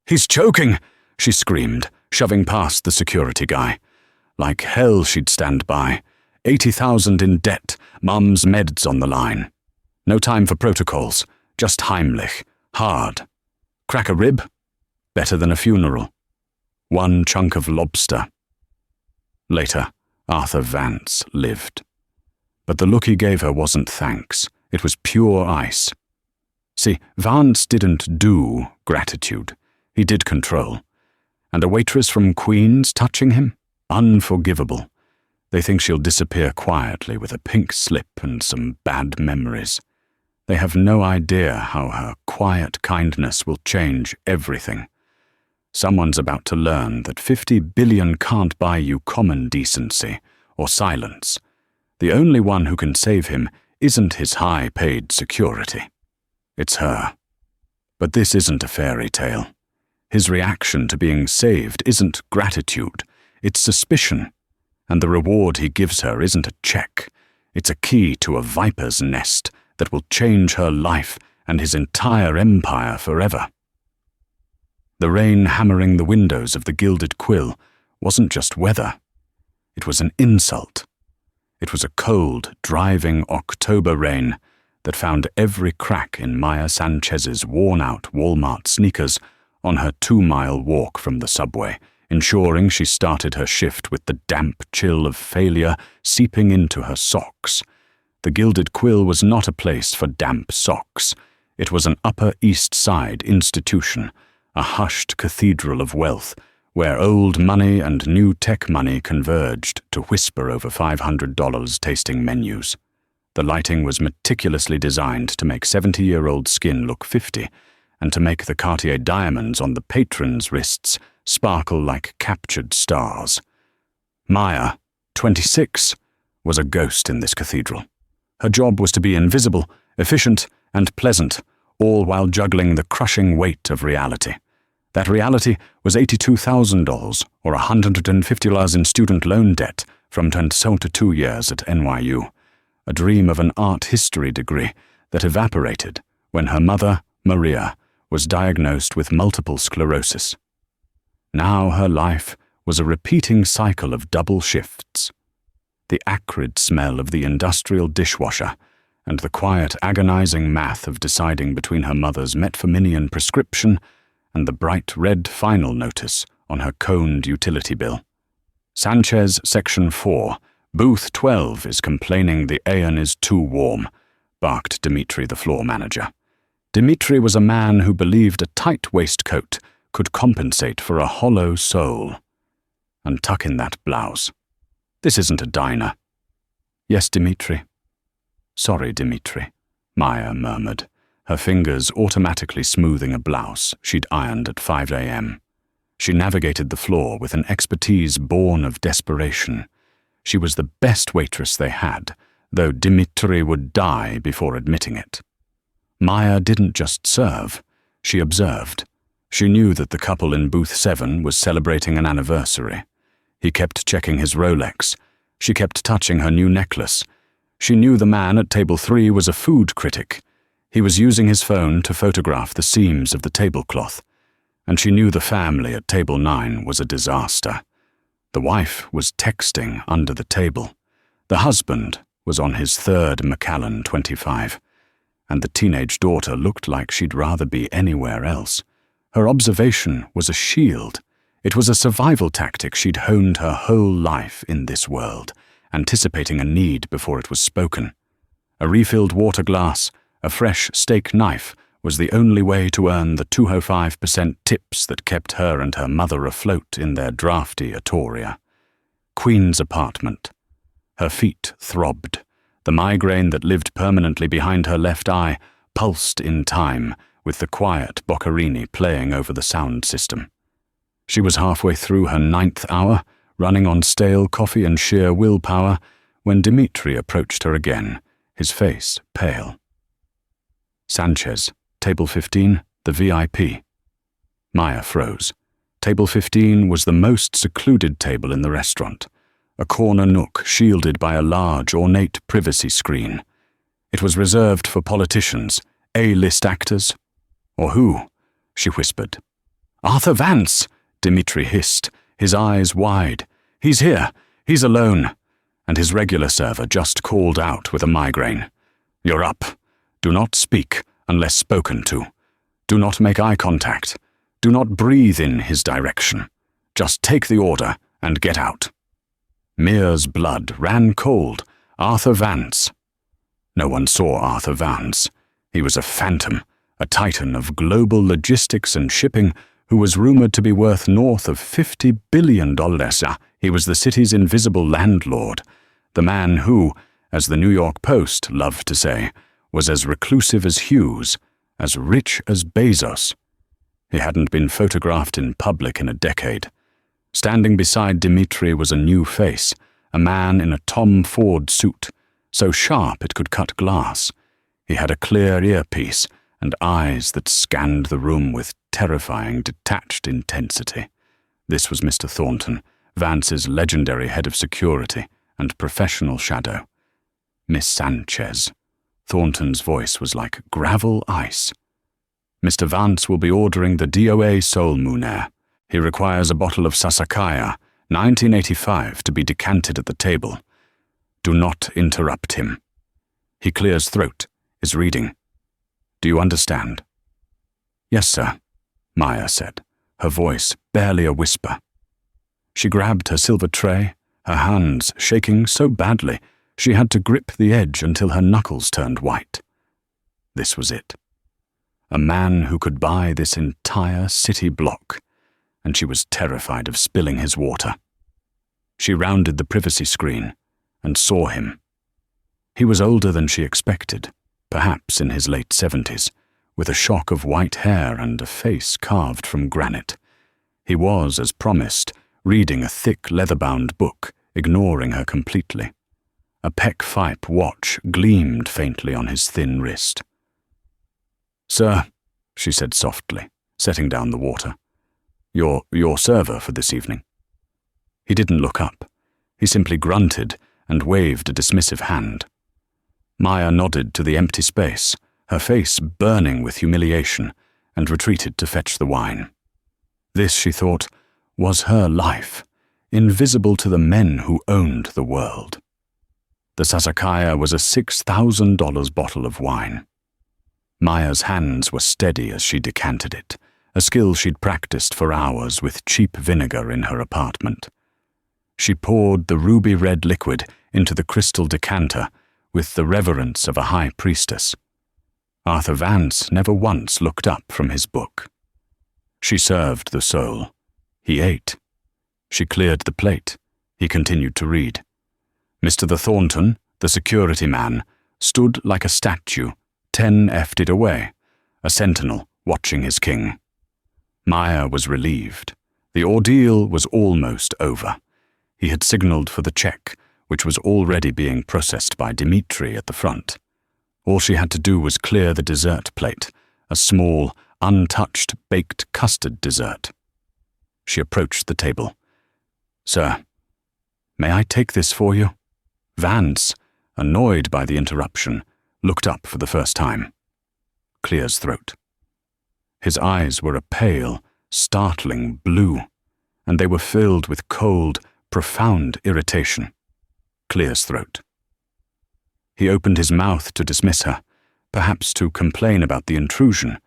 "He's choking!" she screamed, shoving past the security guy. Like hell she'd stand by. 80,000 in debt, Mum's meds on the line. No time for protocols, just Heimlich, hard. Crack a rib? Better than a funeral. One chunk of lobster. Later, Arthur Vance lived. But the look he gave her wasn't thanks. It was pure ice. See, Vance didn't do gratitude. He did control. And a waitress from Queens touching him? Unforgivable. They think she'll disappear quietly with a pink slip and some bad memories. They have no idea how her quiet kindness will change everything. Someone's about to learn that 50 billion can't buy you common decency or silence. The only one who can save him isn't his high-paid security. It's her. But this isn't a fairy tale. His reaction to being saved isn't gratitude, it's suspicion. And the reward he gives her isn't a check. It's a key to a viper's nest that will change her life and his entire empire forever. The rain hammering the windows of the Gilded Quill wasn't just weather. It was an insult. It was a cold, driving October rain that found every crack in Maya Sanchez's worn-out Walmart sneakers on her 2-mile walk from the subway, ensuring she started her shift with the damp chill of failure seeping into her socks. The Gilded Quill was not a place for damp socks. It was an Upper East Side institution, a hushed cathedral of wealth, where old money and new tech money converged to whisper over $500 tasting menus. The lighting was meticulously designed to make 70-year-old skin look 50, and to make the Cartier diamonds on the patrons' wrists sparkle like captured stars. Maya, 26, was a ghost in this cathedral. Her job was to be invisible, efficient, and pleasant, all while juggling the crushing weight of reality. That reality was $82,000, or $150 in student loan debt from 22 years at NYU, a dream of an art history degree that evaporated when her mother, Maria, was diagnosed with multiple sclerosis. Now her life was a repeating cycle of double shifts. The acrid smell of the industrial dishwasher and the quiet, agonizing math of deciding between her mother's metforminian prescription and the bright red final notice on her coned utility bill. Sanchez, Section 4, Booth 12 is complaining the Aeon is too warm, barked Dimitri, the floor manager. Dimitri was a man who believed a tight waistcoat could compensate for a hollow soul. Untuck in that blouse. This isn't a diner. Yes, Dimitri. Sorry, Dimitri, Maya murmured, her fingers automatically smoothing a blouse she'd ironed at 5 a.m. She navigated the floor with an expertise born of desperation. She was the best waitress they had, though Dimitri would die before admitting it. Maya didn't just serve, she observed. She knew that the couple in booth 7 was celebrating an anniversary. He kept checking his Rolex. She kept touching her new necklace. She knew the man at table 3 was a food critic. He was using his phone to photograph the seams of the tablecloth. And she knew the family at table 9 was a disaster. The wife was texting under the table. The husband was on his third Macallan 25. And the teenage daughter looked like she'd rather be anywhere else. Her observation was a shield. It was a survival tactic she'd honed her whole life in this world, anticipating a need before it was spoken. A refilled water glass, a fresh steak knife was the only way to earn the 205% tips that kept her and her mother afloat in their drafty Atoria. Queen's apartment. Her feet throbbed. The migraine that lived permanently behind her left eye pulsed in time with the quiet Boccherini playing over the sound system. She was halfway through her 9th hour, running on stale coffee and sheer willpower, when Dimitri approached her again, his face pale. Sanchez, table 15, the VIP. Maya froze. Table 15 was the most secluded table in the restaurant, a corner nook shielded by a large, ornate privacy screen. It was reserved for politicians, A-list actors. Or who? She whispered. "Arthur Vance!" Dimitri hissed, his eyes wide. "He's here. He's alone." And his regular server just called out with a migraine. "You're up. Do not speak unless spoken to. Do not make eye contact. Do not breathe in his direction. Just take the order and get out." Mia's blood ran cold. Arthur Vance. No one saw Arthur Vance. He was a phantom, a titan of global logistics and shipping who was rumored to be worth north of $50 billion. He was the city's invisible landlord, the man who, as the New York Post loved to say, was as reclusive as Hughes, as rich as Bezos. He hadn't been photographed in public in a decade. Standing beside Dimitri was a new face, a man in a Tom Ford suit, so sharp it could cut glass. He had a clear earpiece and eyes that scanned the room with terrifying, detached intensity. This was Mr. Thornton, Vance's legendary head of security and professional shadow. "Miss Sanchez." Thornton's voice was like gravel ice. "Mr. Vance will be ordering the DOA Soul Moon Air. He requires a bottle of Sasakaya, 1985, to be decanted at the table. Do not interrupt him. He clears throat, is reading. Do you understand?" "Yes, sir," Maya said, her voice barely a whisper. She grabbed her silver tray, her hands shaking so badly she had to grip the edge until her knuckles turned white. This was it. A man who could buy this entire city block, and she was terrified of spilling his water. She rounded the privacy screen and saw him. He was older than she expected, perhaps in his late 70s, with a shock of white hair and a face carved from granite. He was, as promised, reading a thick leather-bound book, ignoring her completely. A Peck Phipe watch gleamed faintly on his thin wrist. "Sir," she said softly, setting down the water. Your server for this evening." He didn't look up. He simply grunted and waved a dismissive hand. Maya nodded to the empty space, her face burning with humiliation, and retreated to fetch the wine. This, she thought, was her life, invisible to the men who owned the world. The Sasakaya was a $6,000 bottle of wine. Maya's hands were steady as she decanted it, a skill she'd practiced for hours with cheap vinegar in her apartment. She poured the ruby-red liquid into the crystal decanter with the reverence of a high priestess. Arthur Vance never once looked up from his book. She served the soul. He ate. She cleared the plate. He continued to read. Mr. the Thornton, the security man, stood like a statue, 10 F'd away, a sentinel watching his king. Maya was relieved. The ordeal was almost over. He had signaled for the check, which was already being processed by Dimitri at the front. All she had to do was clear the dessert plate, a small, untouched baked custard dessert. She approached the table. "Sir, may I take this for you?" Vance, annoyed by the interruption, looked up for the first time. Clear's throat. His eyes were a pale, startling blue, and they were filled with cold, profound irritation. Clear's throat. He opened his mouth to dismiss her, perhaps to complain about the intrusion,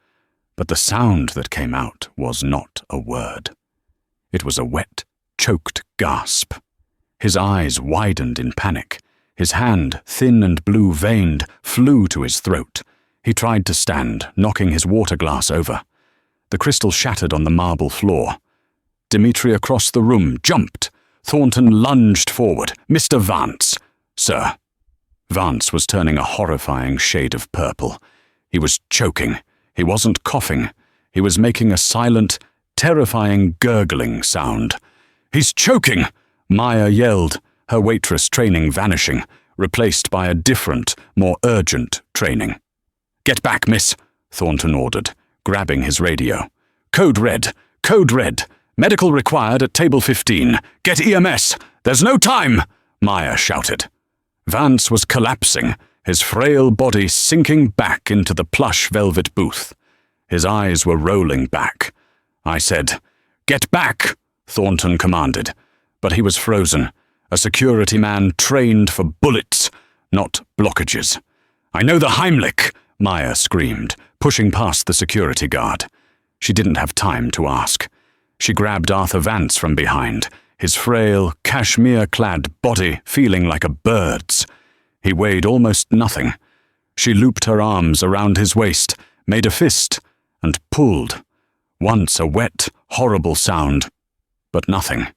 but the sound that came out was not a word. It was a wet, choked gasp. His eyes widened in panic. His hand, thin and blue-veined, flew to his throat. He tried to stand, knocking his water glass over. The crystal shattered on the marble floor. Dimitri across the room jumped. Thornton lunged forward. "Mr. Vance!" "Sir." Vance was turning a horrifying shade of purple. He was choking. He wasn't coughing. He was making a silent, terrifying gurgling sound. "He's choking!" Maya yelled, her waitress training vanishing, replaced by a different, more urgent training. "Get back, miss," Thornton ordered, grabbing his radio. "Code red! Code red! Medical required at table 15. Get EMS! There's no time!" Maya shouted. Vance was collapsing, his frail body sinking back into the plush velvet booth. His eyes were rolling back. I said. "Get back," Thornton commanded, but he was frozen, a security man trained for bullets, not blockages. "I know the Heimlich," Maya screamed, pushing past the security guard. She didn't have time to ask. She grabbed Arthur Vance from behind, his frail, cashmere-clad body feeling like a bird's. He weighed almost nothing. She looped her arms around his waist, made a fist, and pulled. Once a wet, horrible sound, but nothing.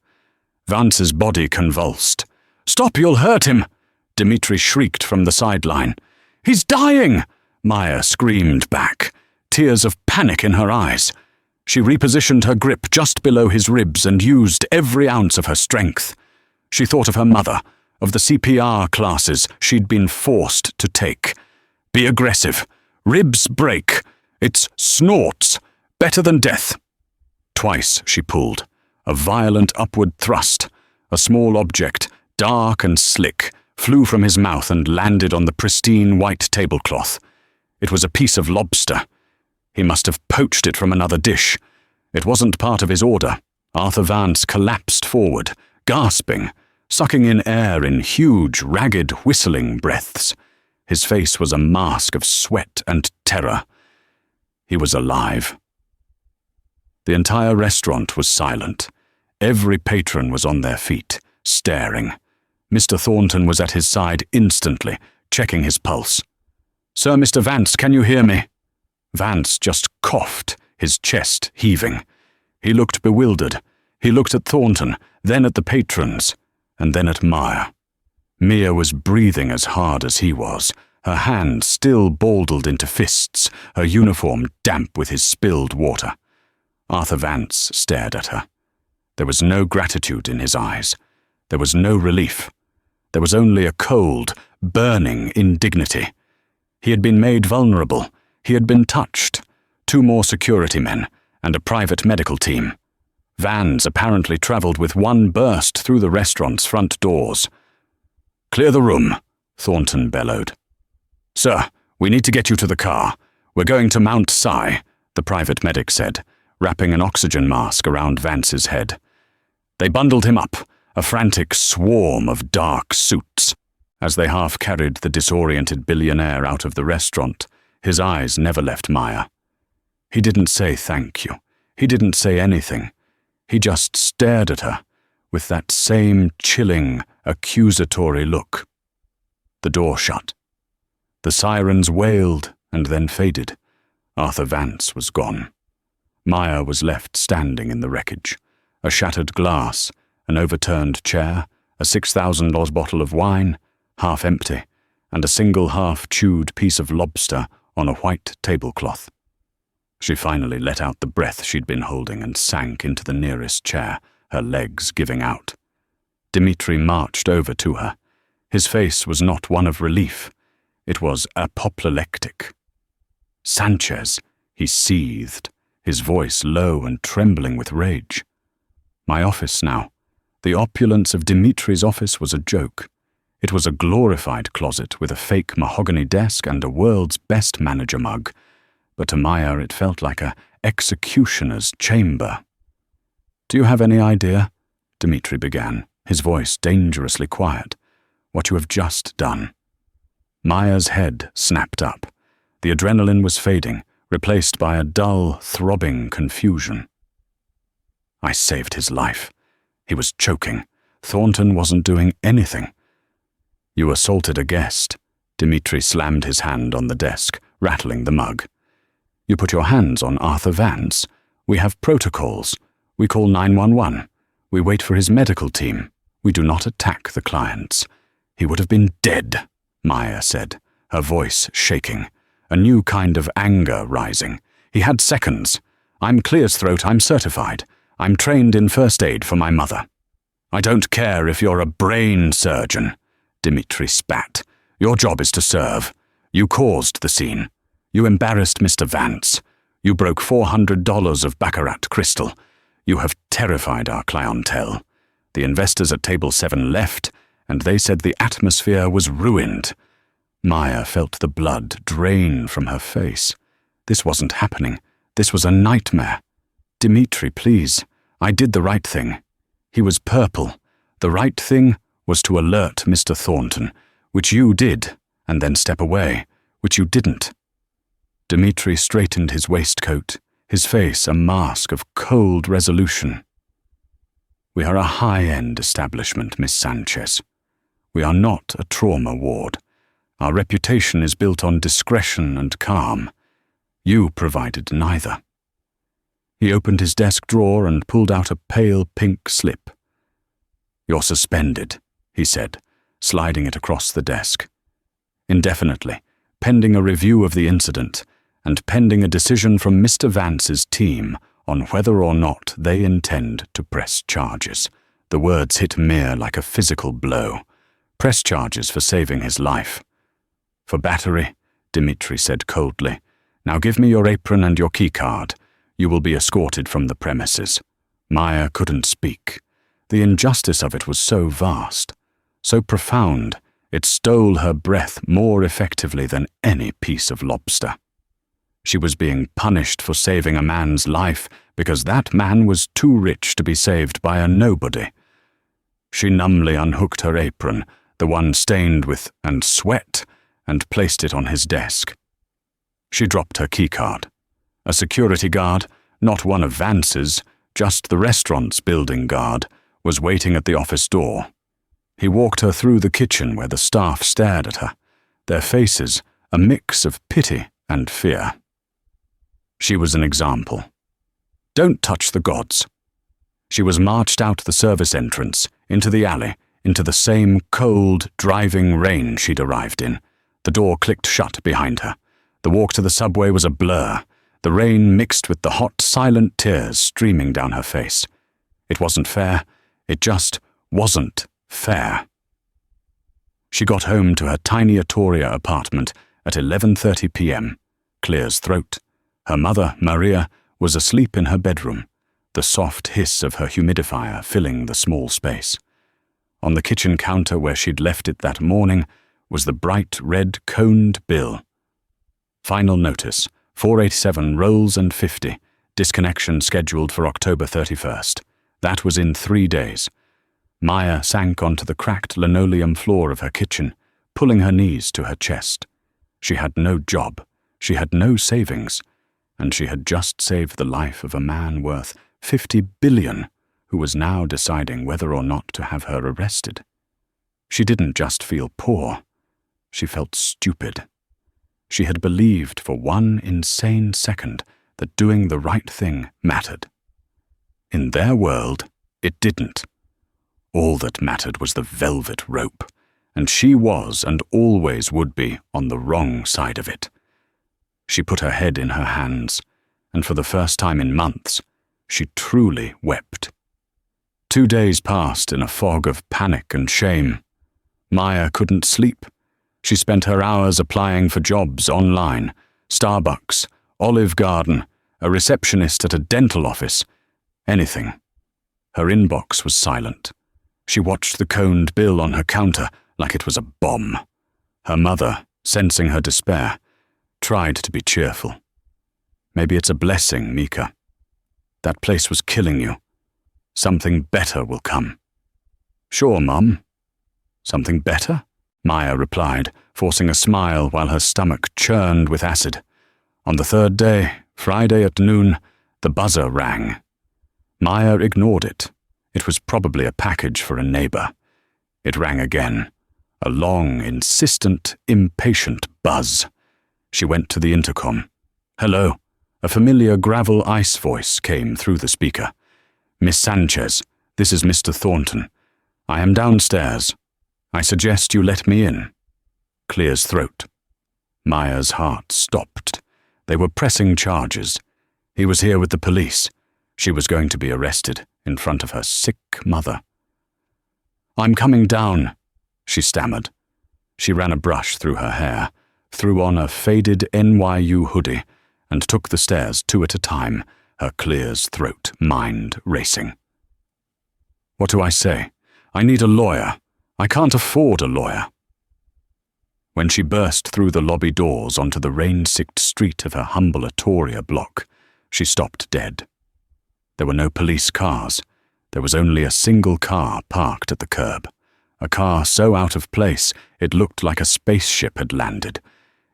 Vance's body convulsed. "Stop, you'll hurt him!" Dimitri shrieked from the sideline. "He's dying!" Maya screamed back, tears of panic in her eyes. She repositioned her grip just below his ribs and used every ounce of her strength. She thought of her mother, of the CPR classes she'd been forced to take. Be aggressive. Ribs break. It's snorts. Better than death. Twice she pulled. A violent upward thrust. A small object, dark and slick, flew from his mouth and landed on the pristine white tablecloth. It was a piece of lobster. He must have poached it from another dish. It wasn't part of his order. Arthur Vance collapsed forward, gasping, sucking in air in huge, ragged, whistling breaths. His face was a mask of sweat and terror. He was alive. The entire restaurant was silent. Every patron was on their feet, staring. Mr. Thornton was at his side instantly, checking his pulse. "Sir, Mr. Vance, can you hear me?" Vance just coughed, his chest heaving. He looked bewildered. He looked at Thornton, then at the patrons, and then at Maya. Mia was breathing as hard as he was, her hands still baldled into fists, her uniform damp with his spilled water. Arthur Vance stared at her. There was no gratitude in his eyes. There was no relief. There was only a cold, burning indignity. He had been made vulnerable. He had been touched. 2 more security men and a private medical team. Vans apparently travelled with one burst through the restaurant's front doors. "Clear the room," Thornton bellowed. "Sir, we need to get you to the car. We're going to Mount Si," the private medic said, wrapping an oxygen mask around Vance's head. They bundled him up, a frantic swarm of dark suits. As they half-carried the disoriented billionaire out of the restaurant, his eyes never left Maya. He didn't say thank you. He didn't say anything. He just stared at her, with that same chilling, accusatory look. The door shut. The sirens wailed and then faded. Arthur Vance was gone. Maya was left standing in the wreckage. A shattered glass, an overturned chair, a $6,000 bottle of wine, half empty, and a single half-chewed piece of lobster on a white tablecloth. She finally let out the breath she'd been holding and sank into the nearest chair, her legs giving out. Dimitri marched over to her. His face was not one of relief. It was apoplectic. "Sanchez," he seethed, his voice low and trembling with rage. My office now. The opulence of Dimitri's office was a joke. It was a glorified closet with a fake mahogany desk and a world's best manager mug. But to Maya it felt like a executioner's chamber. "Do you have any idea," Dimitri began, his voice dangerously quiet, "what you have just done?" Maya's head snapped up. The adrenaline was fading, replaced by a dull, throbbing confusion. "I saved his life. He was choking. Thornton wasn't doing anything." "You assaulted a guest." Dimitri slammed his hand on the desk, rattling the mug. "You put your hands on Arthur Vance. We have protocols. We call 911. We wait for his medical team. We do not attack the clients." "He would have been dead," Maya said, her voice shaking, a new kind of anger rising. "He had seconds. I'm clear's throat, I'm certified. I'm trained in first aid for my mother." "I don't care if you're a brain surgeon," Dimitri spat. "Your job is to serve. You caused the scene. You embarrassed Mr. Vance. You broke $400 of Baccarat crystal. You have terrified our clientele. The investors at Table 7 left, and they said the atmosphere was ruined." Maya felt the blood drain from her face. This wasn't happening. This was a nightmare. Dimitri, please. I did the right thing. He was purple. The right thing was to alert Mr. Thornton, which you did, and then step away, which you didn't. Dimitri straightened his waistcoat, his face a mask of cold resolution. We are a high-end establishment, Miss Sanchez. We are not a trauma ward. Our reputation is built on discretion and calm. You provided neither. He opened his desk drawer and pulled out a pale pink slip. You're suspended, he said, sliding it across the desk. Indefinitely, pending a review of the incident, and pending a decision from Mr. Vance's team on whether or not they intend to press charges. The words hit Mir like a physical blow. Press charges for saving his life. For battery, Dimitri said coldly. Now give me your apron and your keycard. You will be escorted from the premises. Maya couldn't speak. The injustice of it was so vast, so profound, it stole her breath more effectively than any piece of lobster. She was being punished for saving a man's life because that man was too rich to be saved by a nobody. She numbly unhooked her apron, the one stained with and sweat, and placed it on his desk. She dropped her keycard. A security guard, not one of Vance's, just the restaurant's building guard, was waiting at the office door. He walked her through the kitchen where the staff stared at her, their faces a mix of pity and fear. She was an example. Don't touch the gods. She was marched out the service entrance, into the alley, into the same cold, driving rain she'd arrived in. The door clicked shut behind her. The walk to the subway was a blur, the rain mixed with the hot, silent tears streaming down her face. It wasn't fair. It just wasn't fair. She got home to her tiny Atoria apartment at 11:30 p.m., clear as throat. Her mother, Maria, was asleep in her bedroom, the soft hiss of her humidifier filling the small space. On the kitchen counter where she'd left it that morning was the bright red coned bill. Final notice, 487 rolls and 50, disconnection scheduled for October 31st. That was in 3 days. Maya sank onto the cracked linoleum floor of her kitchen, pulling her knees to her chest. She had no job, she had no savings, and she had just saved the life of a man worth 50 billion, who was now deciding whether or not to have her arrested. She didn't just feel poor, she felt stupid. She had believed for one insane second that doing the right thing mattered. In their world, it didn't. All that mattered was the velvet rope, and she was and always would be on the wrong side of it. She put her head in her hands, and for the first time in months, she truly wept. 2 days passed in a fog of panic and shame. Maya couldn't sleep. She spent her hours applying for jobs online, Starbucks, Olive Garden, a receptionist at a dental office, anything. Her inbox was silent. She watched the coned bill on her counter like it was a bomb. Her mother, sensing her despair, tried to be cheerful. Maybe it's a blessing, Mika. That place was killing you. Something better will come. Sure, Mum. Something better? Maya replied, forcing a smile while her stomach churned with acid. On the 3rd day, Friday at noon, the buzzer rang. Maya ignored it. It was probably a package for a neighbor. It rang again. A long, insistent, impatient buzz. She went to the intercom. Hello. A familiar gravel ice voice came through the speaker. Miss Sanchez, this is Mr. Thornton. I am downstairs. I suggest you let me in. Clear's throat. Maya's heart stopped. They were pressing charges. He was here with the police. She was going to be arrested in front of her sick mother. I'm coming down, she stammered. She ran a brush through her hair, threw on a faded NYU hoodie, and took the stairs 2 at a time, her Clear's throat, mind racing. What do I say? I need a lawyer. I can't afford a lawyer. When she burst through the lobby doors onto the rain-sicked street of her humble Atoria block, she stopped dead. There were no police cars. There was only a single car parked at the curb. A car so out of place it looked like a spaceship had landed.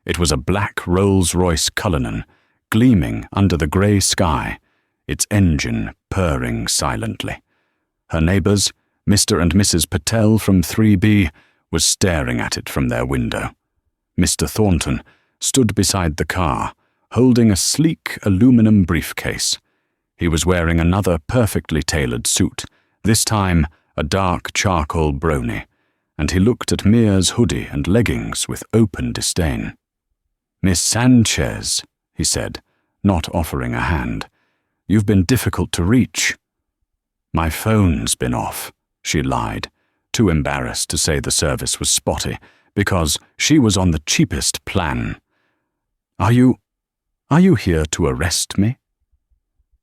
It was a black Rolls-Royce Cullinan, gleaming under the grey sky, its engine purring silently. Her neighbours, Mr. and Mrs. Patel from 3B, was staring at it from their window. Mr. Thornton stood beside the car, holding a sleek aluminum briefcase. He was wearing another perfectly tailored suit, this time a dark charcoal brony, and he looked at Mia's hoodie and leggings with open disdain. "Miss Sanchez," he said, not offering a hand. "You've been difficult to reach." "My phone's been off," she lied, too embarrassed to say the service was spotty, because she was on the cheapest plan. Are you here to arrest me?"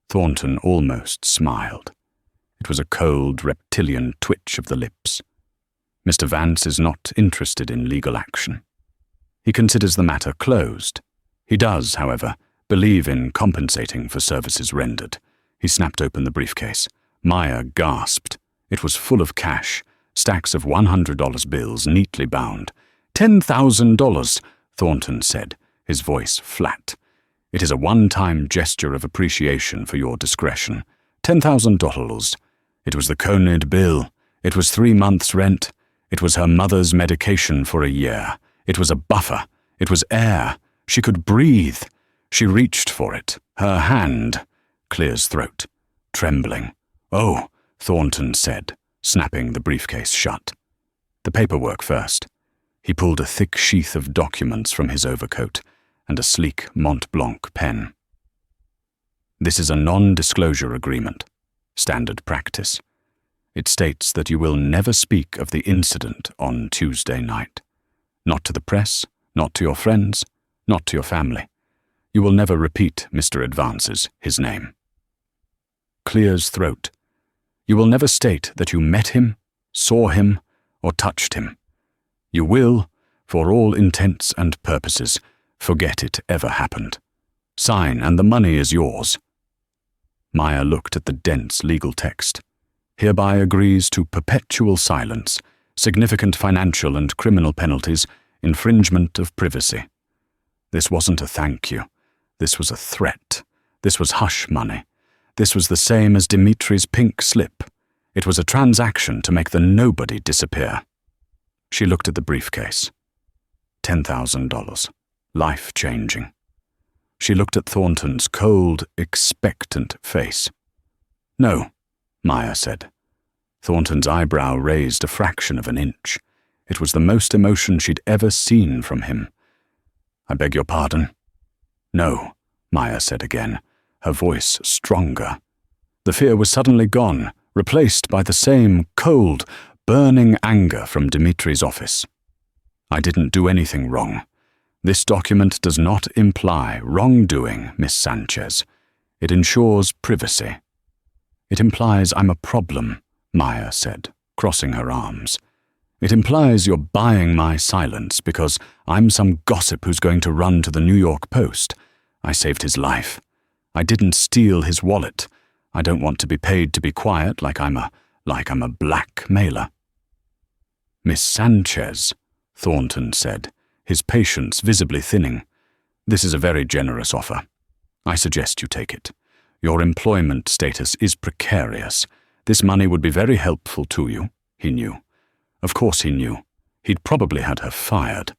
Thornton almost smiled. It was a cold, reptilian twitch of the lips. Mr. Vance is not interested in legal action. He considers the matter closed. He does, however, believe in compensating for services rendered. He snapped open the briefcase. Maya gasped. It was full of cash, stacks of $100 bills neatly bound. $10,000, Thornton said, his voice flat. "It is a one-time gesture of appreciation for your discretion. $10,000. It was the Conid bill. It was 3 months' rent. It was her mother's medication for a year. It was a buffer. It was air. She could breathe. She reached for it. Her hand." Clear's throat, trembling. "Oh," Thornton said, snapping the briefcase shut. "The paperwork first." He pulled a thick sheath of documents from his overcoat and a sleek Mont Blanc pen. "This is a non-disclosure agreement, standard practice. It states that you will never speak of the incident on Tuesday night. Not to the press, not to your friends, not to your family. You will never repeat Mr. Advance's, his name." Clear's throat. "You will never state that you met him, saw him, or touched him. You will, for all intents and purposes, forget it ever happened. Sign, and the money is yours." Maya looked at the dense legal text. "Hereby agrees to perpetual silence, significant financial and criminal penalties, infringement of privacy." This wasn't a thank you. This was a threat. This was hush money. This was the same as Dimitri's pink slip. It was a transaction to make the nobody disappear. She looked at the briefcase. $10,000. Life-changing. She looked at Thornton's cold, expectant face. "No," Maya said. Thornton's eyebrow raised a fraction of an inch. It was the most emotion she'd ever seen from him. "I beg your pardon." "No," Maya said again, her voice stronger. The fear was suddenly gone, replaced by the same cold, burning anger from Dimitri's office. "I didn't do anything wrong. This document does not imply wrongdoing, Miss Sanchez. It ensures privacy." "It implies I'm a problem," Maya said, crossing her arms. "It implies you're buying my silence because I'm some gossip who's going to run to the New York Post. I saved his life. I didn't steal his wallet. I don't want to be paid to be quiet like I'm a blackmailer." "Miss Sanchez," Thornton said, his patience visibly thinning. "This is a very generous offer. I suggest you take it. Your employment status is precarious. This money would be very helpful to you," he knew. Of course he knew. He'd probably had her fired.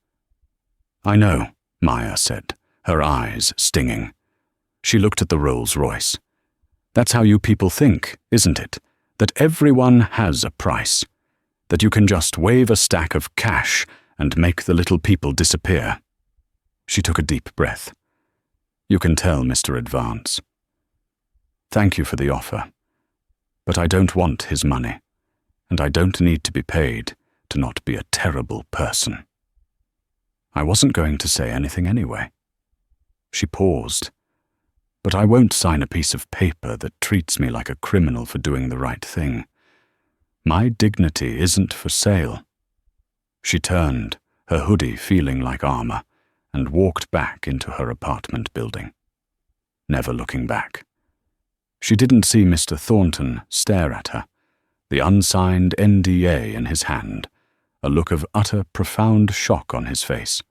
"I know," Maya said, her eyes stinging. She looked at the Rolls-Royce. "That's how you people think, isn't it? That everyone has a price. That you can just wave a stack of cash and make the little people disappear." She took a deep breath. "You can tell Mr. Advance. Thank you for the offer. But I don't want his money, and I don't need to be paid to not be a terrible person." I wasn't going to say anything anyway. She paused. "But I won't sign a piece of paper that treats me like a criminal for doing the right thing. My dignity isn't for sale." She turned, her hoodie feeling like armor, and walked back into her apartment building, never looking back. She didn't see Mr. Thornton stare at her, the unsigned NDA in his hand, a look of utter, profound shock on his face.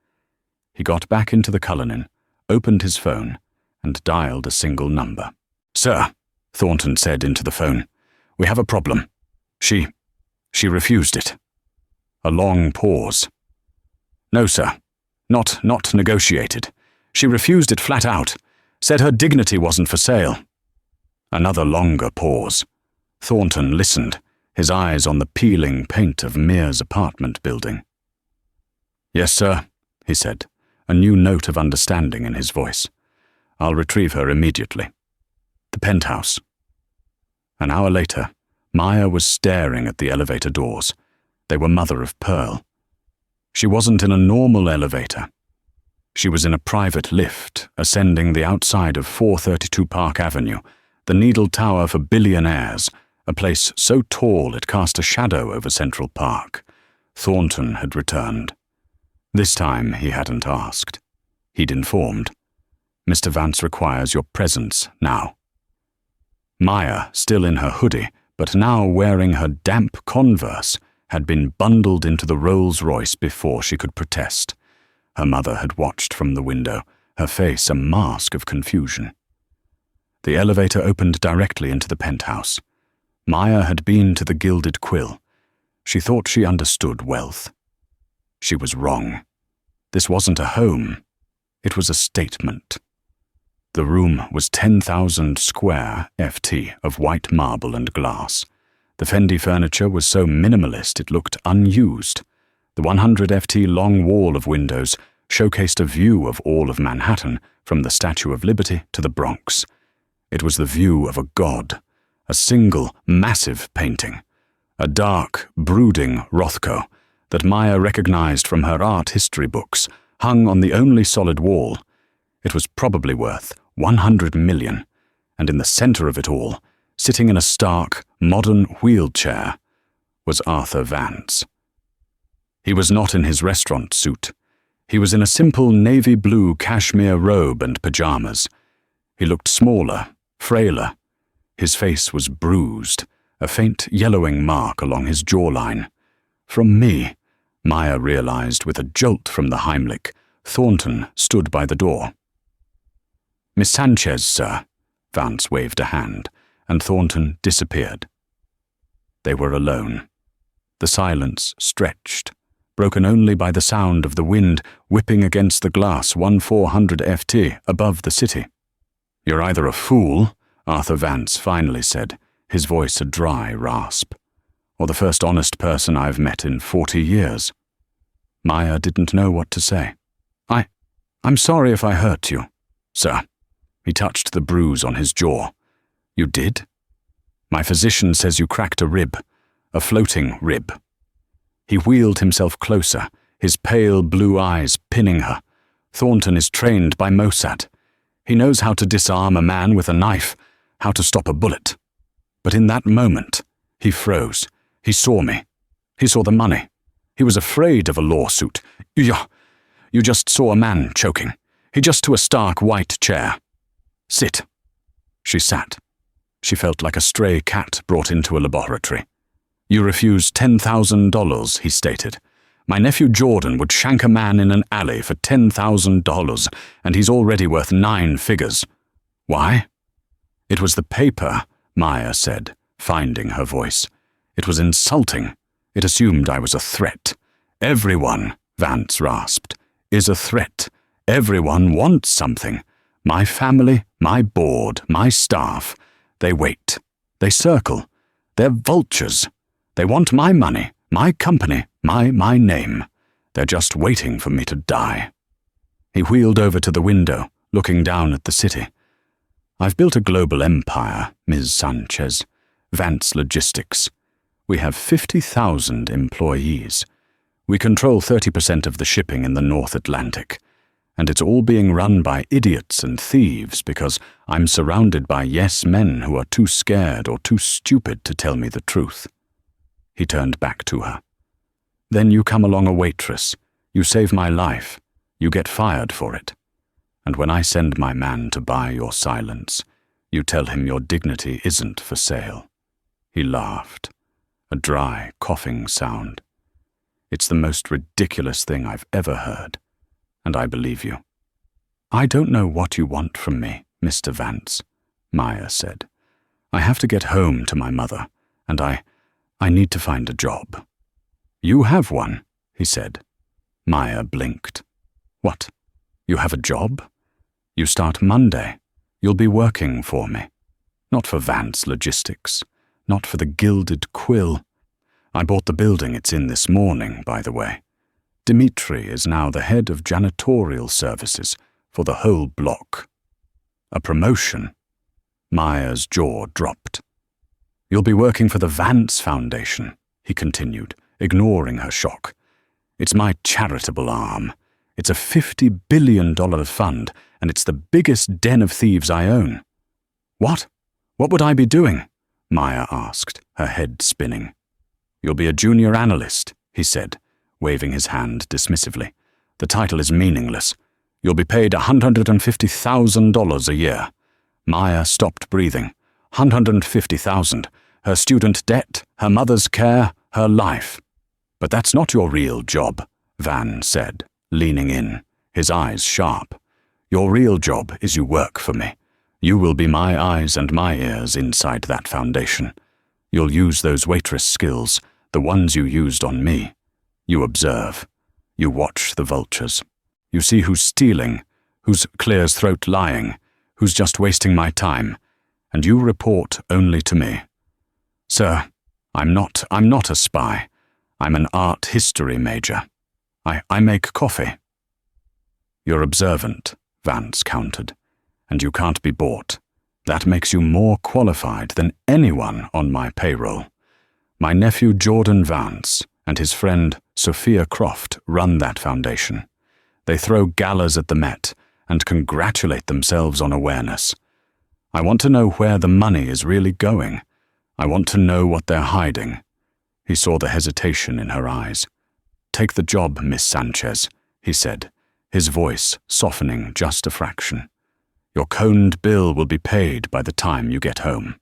He got back into the Cullinan, opened his phone, and dialed a single number. "Sir," Thornton said into the phone, "we have a problem. She refused it." A long pause. "No, sir. Not negotiated. She refused it flat out. Said her dignity wasn't for sale." Another longer pause. Thornton listened, his eyes on the peeling paint of Mere's apartment building. "Yes, sir," he said, a new note of understanding in his voice. "I'll retrieve her immediately." The penthouse. An hour later, Maya was staring at the elevator doors. They were mother of pearl. She wasn't in a normal elevator. She was in a private lift, ascending the outside of 432 Park Avenue, the Needle Tower for billionaires, a place so tall it cast a shadow over Central Park. Thornton had returned. This time he hadn't asked. He'd informed. "Mr. Vance requires your presence now." Maya, still in her hoodie, but now wearing her damp Converse, had been bundled into the Rolls-Royce before she could protest. Her mother had watched from the window, her face a mask of confusion. The elevator opened directly into the penthouse. Maya had been to the Gilded Quill. She thought she understood wealth. She was wrong. This wasn't a home. It was a statement. The room was 10,000 square FT of white marble and glass. The Fendi furniture was so minimalist it looked unused. The 100 FT long wall of windows showcased a view of all of Manhattan, from the Statue of Liberty to the Bronx. It was the view of a god, a single, massive painting, a dark, brooding Rothko that Maya recognized from her art history books, hung on the only solid wall. It was probably worth 100 million, and in the center of it all, sitting in a stark, modern wheelchair, was Arthur Vance. He was not in his restaurant suit. He was in a simple navy blue cashmere robe and pajamas. He looked smaller, frailer. His face was bruised, a faint yellowing mark along his jawline. From me, Maya realized with a jolt from the Heimlich, Thornton stood by the door. "Miss Sanchez, sir." Vance waved a hand, and Thornton disappeared. They were alone. The silence stretched, broken only by the sound of the wind whipping against the glass 1400 FT above the city. "You're either a fool," Arthur Vance finally said, his voice a dry rasp, "or the first honest person I've met in 40 years. Maya didn't know what to say. I'm sorry if I hurt you, sir." He touched the bruise on his jaw. "You did? My physician says you cracked a rib, a floating rib." He wheeled himself closer, his pale blue eyes pinning her. Thornton is trained by Mossad. He knows how to disarm a man with a knife, how to stop a bullet. But in that moment, he froze. He saw me. He saw the money. He was afraid of a lawsuit. You just saw a man choking. He just to a stark white chair. "Sit." She sat. She felt like a stray cat brought into a laboratory. "You refused $10,000, he stated. "My nephew Jordan would shank a man in an alley for $10,000, and he's already worth 9 figures. Why?" "It was the paper," Maya said, finding her voice. "It was insulting. It assumed I was a threat." "Everyone," Vance rasped, "is a threat. Everyone wants something. My family, my board, my staff. They wait. They circle. They're vultures. They want my money, my company, my name. They're just waiting for me to die." He wheeled over to the window, looking down at the city. "I've built a global empire, Ms. Sanchez. Vance Logistics. We have 50,000 employees. We control 30% of the shipping in the North Atlantic. And it's all being run by idiots and thieves because I'm surrounded by yes men who are too scared or too stupid to tell me the truth." He turned back to her. "Then you come along a waitress. You save my life. You get fired for it. And when I send my man to buy your silence, You tell him your dignity isn't for sale. He laughed, a dry, coughing sound. It's the most ridiculous thing I've ever heard, and I believe you. I don't know what you want from me, Mr. Vance, Maya said. I have to get home to my mother, and I need to find a job. You have one, he said. Maya blinked. What? You have a job? You start Monday. You'll be working for me. Not for Vance Logistics. Not for the Gilded Quill. I bought the building it's in this morning, by the way. Dimitri is now the head of janitorial services for the whole block. A promotion. Maya's jaw dropped. You'll be working for the Vance Foundation, he continued, ignoring her shock. It's my charitable arm. It's a $50 billion fund, and it's the biggest den of thieves I own. What? What would I be doing? Maya asked, her head spinning. You'll be a junior analyst, he said, waving his hand dismissively. The title is meaningless. You'll be paid $150,000 a year. Maya stopped breathing. $150,000. Her student debt, her mother's care, her life. But that's not your real job, Van said, leaning in, his eyes sharp. Your real job is you work for me. You will be my eyes and my ears inside that foundation. You'll use those waitress skills, the ones you used on me. You observe. You watch the vultures. You see who's stealing, who's clear's throat lying, who's just wasting my time, and you report only to me. Sir, I'm not a spy. I'm an art history major. I make coffee. You're observant, Vance countered, and you can't be bought. That makes you more qualified than anyone on my payroll. My nephew Jordan Vance and his friend Sophia Croft run that foundation. They throw galas at the Met and congratulate themselves on awareness. I want to know where the money is really going. I want to know what they're hiding. He saw the hesitation in her eyes. Take the job, Miss Sanchez, he said, his voice softening just a fraction. Your coned bill will be paid by the time you get home.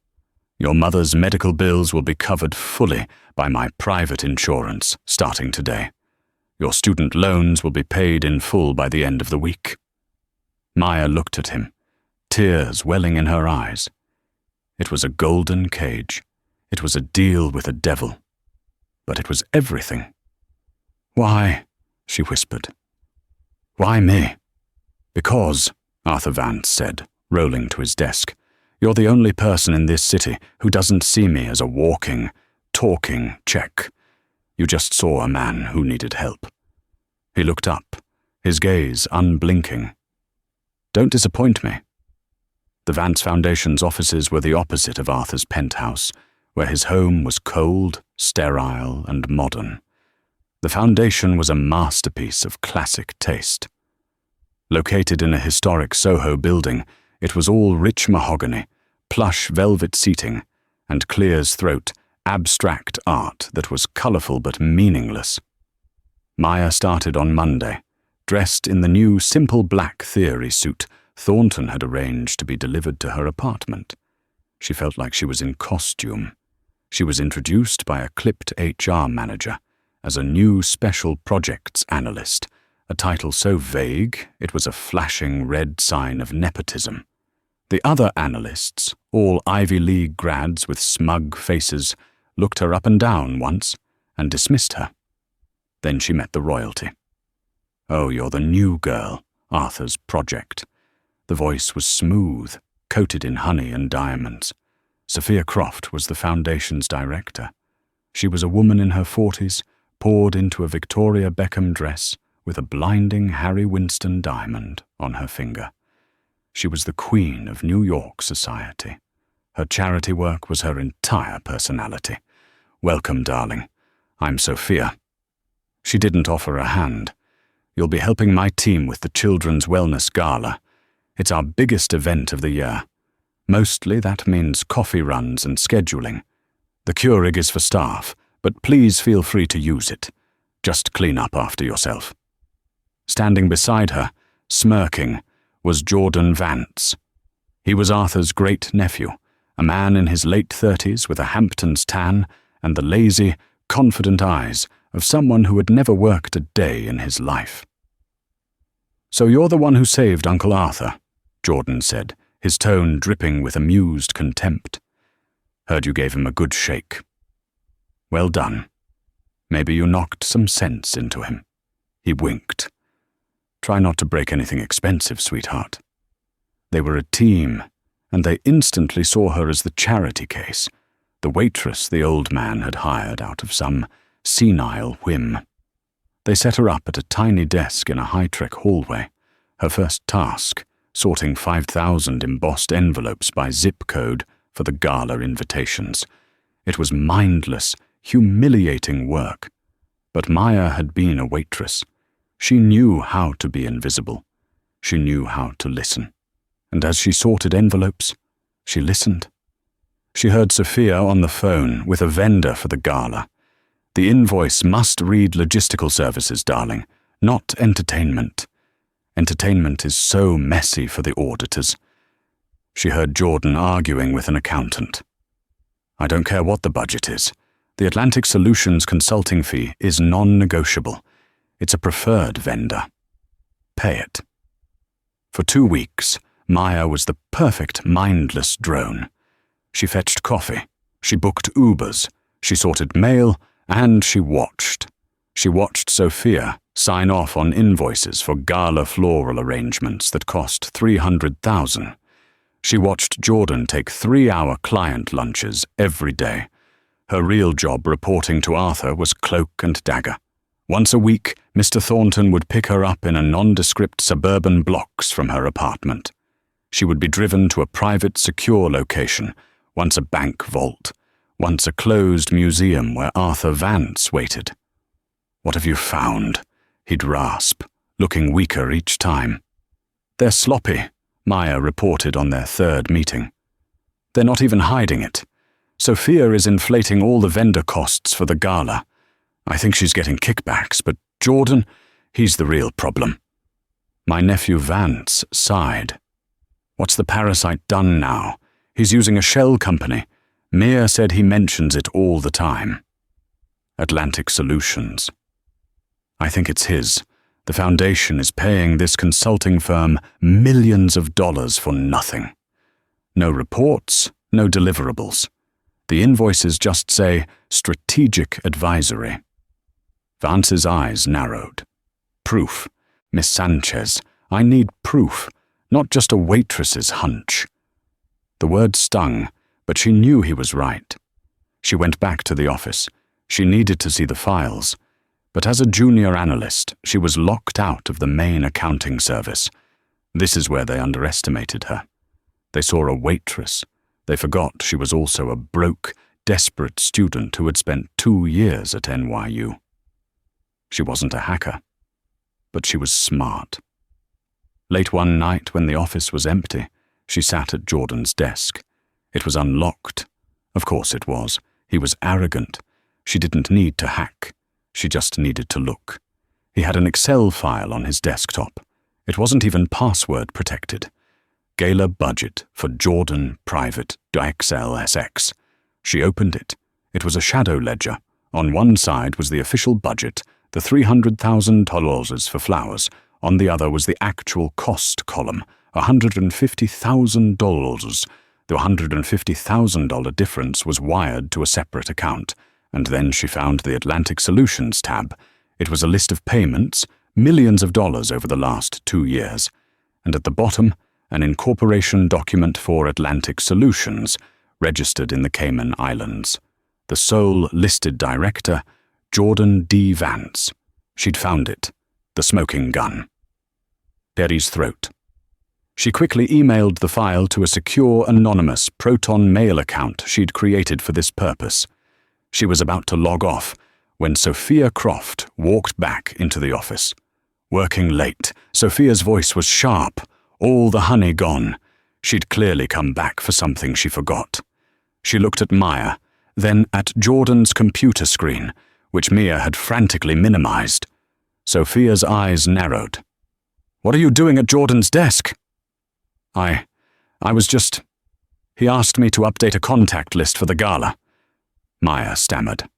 Your mother's medical bills will be covered fully by my private insurance starting today. Your student loans will be paid in full by the end of the week. Maya looked at him, tears welling in her eyes. It was a golden cage. It was a deal with a devil. But it was everything. Why? She whispered. Why me? Because, Arthur Vance said, rolling to his desk, you're the only person in this city who doesn't see me as a walking, talking check. You just saw a man who needed help. He looked up, his gaze unblinking. Don't disappoint me. The Vance Foundation's offices were the opposite of Arthur's penthouse, where his home was cold, sterile, and modern. The foundation was a masterpiece of classic taste. Located in a historic Soho building, it was all rich mahogany, plush velvet seating, and Clear's throat, abstract art that was colourful but meaningless. Maya started on Monday, dressed in the new simple black theory suit Thornton had arranged to be delivered to her apartment. She felt like she was in costume. She was introduced by a clipped HR manager as a new special projects analyst, a title so vague it was a flashing red sign of nepotism. The other analysts, all Ivy League grads with smug faces, looked her up and down once and dismissed her. Then she met the royalty. Oh, you're the new girl, Arthur's project. The voice was smooth, coated in honey and diamonds. Sophia Croft was the foundation's director. She was a woman in her 40s, poured into a Victoria Beckham dress with a blinding Harry Winston diamond on her finger. She was the queen of New York society. Her charity work was her entire personality. Welcome, darling. I'm Sophia. She didn't offer a hand. You'll be helping my team with the Children's Wellness Gala. It's our biggest event of the year. Mostly that means coffee runs and scheduling. The Keurig is for staff, but please feel free to use it. Just clean up after yourself. Standing beside her, smirking, was Jordan Vance. He was Arthur's great-nephew, a man in his late 30s with a Hamptons tan and the lazy, confident eyes of someone who had never worked a day in his life. "So you're the one who saved Uncle Arthur," Jordan said, his tone dripping with amused contempt. "Heard you gave him a good shake. Well done. Maybe you knocked some sense into him." He winked. "Try not to break anything expensive, sweetheart." They were a team, and they instantly saw her as the charity case, the waitress the old man had hired out of some senile whim. They set her up at a tiny desk in a high-tech hallway, her first task, sorting 5,000 embossed envelopes by zip code for the gala invitations. It was mindless, humiliating work. But Maya had been a waitress. She knew how to be invisible. She knew how to listen. And as she sorted envelopes, she listened. She heard Sophia on the phone with a vendor for the gala. "The invoice must read logistical services, darling, not entertainment. Entertainment is so messy for the auditors." She heard Jordan arguing with an accountant. "I don't care what the budget is. The Atlantic Solutions consulting fee is non-negotiable. It's a preferred vendor. Pay it." For 2 weeks, Maya was the perfect mindless drone. She fetched coffee, she booked Ubers, she sorted mail, and she watched. She watched Sophia sign off on invoices for gala floral arrangements that cost $300,000. She watched Jordan take 3-hour client lunches every day. Her real job reporting to Arthur was cloak and dagger. Once a week, Mr. Thornton would pick her up in a nondescript suburban blocks from her apartment. She would be driven to a private, secure location, once a bank vault, once a closed museum where Arthur Vance waited. "What have you found?" he'd rasp, looking weaker each time. "They're sloppy," Maya reported on their 3rd meeting. "They're not even hiding it. Sophia is inflating all the vendor costs for the gala. I think she's getting kickbacks, but Jordan, he's the real problem." My nephew Vance sighed. "What's the parasite done now? He's using a shell company. Mia said he mentions it all the time. Atlantic Solutions. I think it's his. The foundation is paying this consulting firm millions of dollars for nothing. No reports, no deliverables. The invoices just say strategic advisory." Vance's eyes narrowed. "Proof. Miss Sanchez, I need proof, not just a waitress's hunch." The word stung, but she knew he was right. She went back to the office. She needed to see the files. But as a junior analyst, she was locked out of the main accounting service. This is where they underestimated her. They saw a waitress. They forgot she was also a broke, desperate student who had spent 2 years at NYU. She wasn't a hacker, but she was smart. Late one night when the office was empty, she sat at Jordan's desk. It was unlocked. Of course it was. He was arrogant. She didn't need to hack. She just needed to look. He had an Excel file on his desktop. It wasn't even password protected. Gala budget for Jordan Private XLSX. She opened it. It was a shadow ledger. On one side was the official budget, the $300,000 for flowers. On the other was the actual cost column, $150,000. The $150,000 difference was wired to a separate account. And then she found the Atlantic Solutions tab. It was a list of payments, millions of dollars over the last 2 years. And at the bottom, an incorporation document for Atlantic Solutions, registered in the Cayman Islands. The sole listed director, Jordan D. Vance. She'd found it. The smoking gun. Perry's throat. She quickly emailed the file to a secure, anonymous Proton mail account she'd created for this purpose. She was about to log off when Sophia Croft walked back into the office. Working late, Sophia's voice was sharp, all the honey gone. She'd clearly come back for something she forgot. She looked at Maya, then at Jordan's computer screen, which Mia had frantically minimized. Sophia's eyes narrowed. "What are you doing at Jordan's desk?" He asked me to update a contact list for the gala. Maya stammered.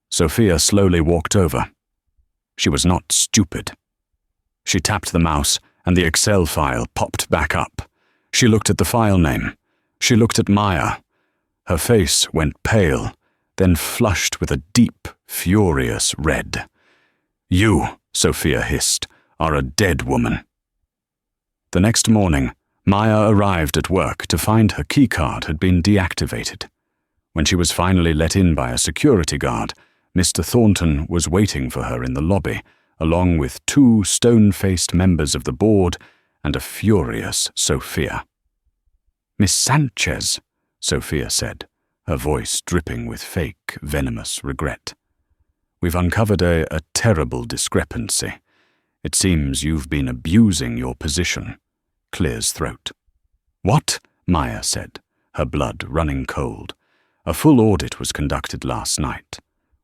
Sophia slowly walked over. She was not stupid. She tapped the mouse, and the Excel file popped back up. She looked at the file name. She looked at Maya. Her face went pale, then flushed with a deep, furious red. "You," Sophia hissed, "are a dead woman." The next morning, Maya arrived at work to find her keycard had been deactivated. When she was finally let in by a security guard, Mr. Thornton was waiting for her in the lobby, along with 2 stone-faced members of the board and a furious Sophia. "Miss Sanchez," Sophia said, her voice dripping with fake, venomous regret. "We've uncovered a terrible discrepancy. It seems you've been abusing your position." Clear's throat. "What?" Maya said, her blood running cold. A full audit was conducted last night.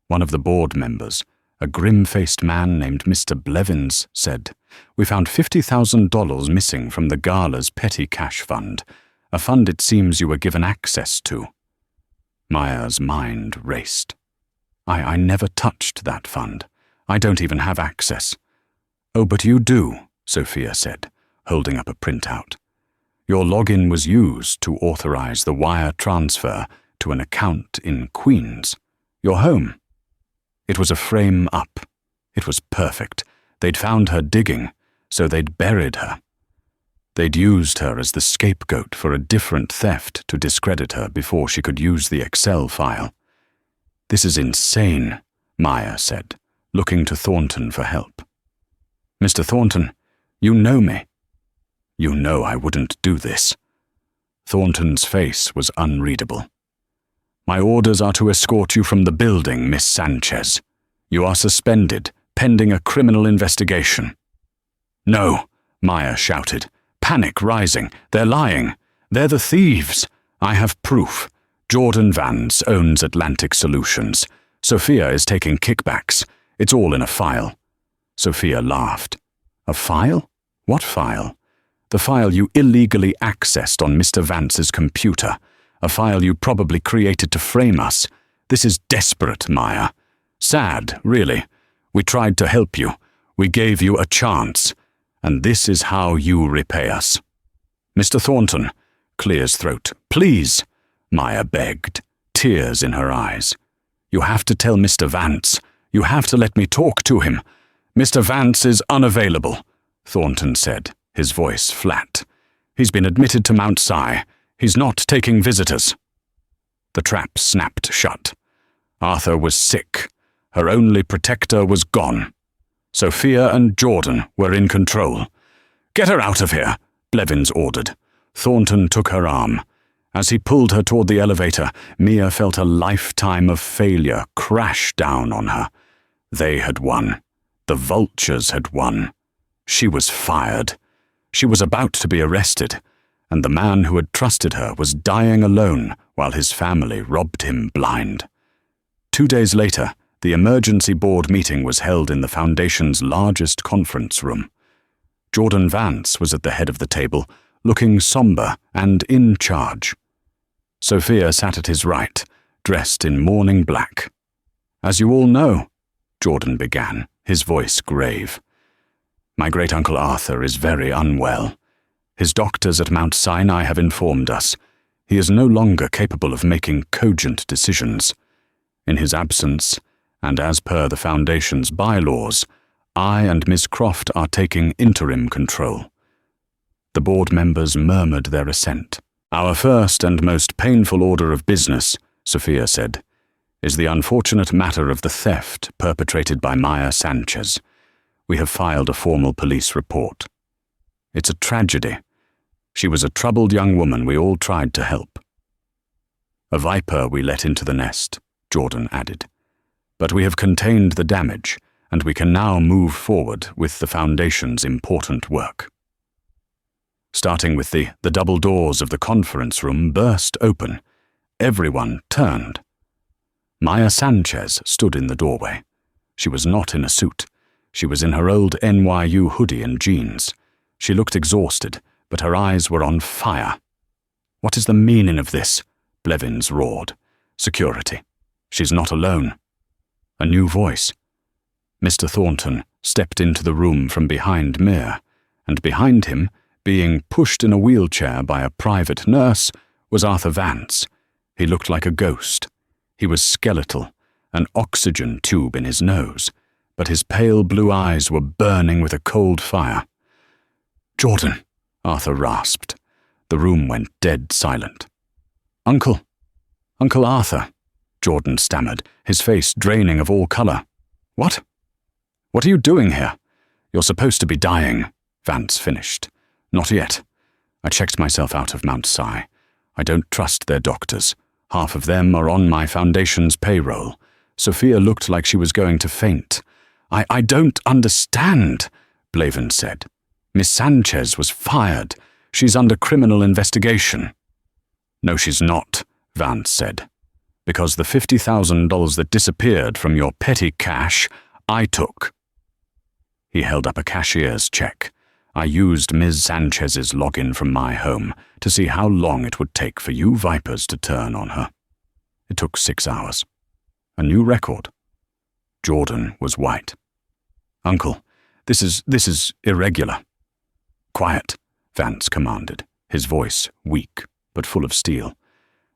One of the board members, a grim-faced man named Mr. Blevins, said, "We found $50,000 missing from the gala's petty cash fund, a fund it seems you were given access to." Maya's mind raced. I never touched that fund. I don't even have access." "Oh, but you do," Sophia said, holding up a printout. "Your login was used to authorize the wire transfer to an account in Queens, your home. It was a frame up. It was perfect. They'd found her digging, so they'd buried her. They'd used her as the scapegoat for a different theft to discredit her before she could use the Excel file." "This is insane," Maya said, looking to Thornton for help. "Mr. Thornton, you know me. You know I wouldn't do this." Thornton's face was unreadable. "My orders are to escort you from the building, Miss Sanchez. You are suspended, pending a criminal investigation." "No," Maya shouted, panic rising. "They're lying. They're the thieves. I have proof. Jordan Vance owns Atlantic Solutions. Sophia is taking kickbacks. It's all in a file." Sophia laughed. "A file? What file?" "The file you illegally accessed on Mr. Vance's computer. A file you probably created to frame us. This is desperate, Maya. Sad, really. We tried to help you. We gave you a chance. And this is how you repay us." "Mr. Thornton," Clear's throat, "please," Maya begged, tears in her eyes. "You have to tell Mr. Vance. You have to let me talk to him." "Mr. Vance is unavailable," Thornton said, his voice flat. "He's been admitted to Mount Si. He's not taking visitors." The trap snapped shut. Arthur was sick. Her only protector was gone. Sophia and Jordan were in control. "Get her out of here," Blevins ordered. Thornton took her arm. As he pulled her toward the elevator, Mia felt a lifetime of failure crash down on her. They had won. The vultures had won. She was fired. She was about to be arrested, and the man who had trusted her was dying alone while his family robbed him blind. 2 days later, the emergency board meeting was held in the Foundation's largest conference room. Jordan Vance was at the head of the table, looking somber and in charge. Sophia sat at his right, dressed in mourning black. "As you all know," Jordan began, his voice grave, "my great-uncle Arthur is very unwell. His doctors at Mount Sinai have informed us. He is no longer capable of making cogent decisions. In his absence, and as per the Foundation's bylaws, I and Miss Croft are taking interim control." The board members murmured their assent. "Our first and most painful order of business," Sophia said, "is the unfortunate matter of the theft perpetrated by Maya Sanchez. We have filed a formal police report. It's a tragedy. She was a troubled young woman we all tried to help." "A viper we let into the nest," Jordan added. "But we have contained the damage, and we can now move forward with the Foundation's important work." Starting with the double doors of the conference room burst open. Everyone turned. Maya Sanchez stood in the doorway. She was not in a suit. She was in her old NYU hoodie and jeans. She looked exhausted, but her eyes were on fire. What is the meaning of this? Blevins roared. Security. She's not alone. A new voice. Mr. Thornton stepped into the room from behind Mir, and behind him, being pushed in a wheelchair by a private nurse, was Arthur Vance. He looked like a ghost. He was skeletal, an oxygen tube in his nose, but his pale blue eyes were burning with a cold fire. "Jordan," Arthur rasped. The room went dead silent. Uncle Arthur," Jordan stammered, his face draining of all color. What? What are you doing here? You're supposed to be dying," Vance finished. "Not yet. I checked myself out of Mount Si. I don't trust their doctors. Half of them are on my foundation's payroll. Sophia looked like she was going to faint. I don't understand," Blevins said. "Miss Sanchez was fired. She's under criminal investigation." "No, she's not," Vance said. "Because the $50,000 that disappeared from your petty cash, I took." He held up a cashier's check. "I used Ms. Sanchez's login from my home to see how long it would take for you vipers to turn on her. It took 6 hours. A new record." Jordan was white. "Uncle, this is irregular." "Quiet," Vance commanded, his voice weak but full of steel.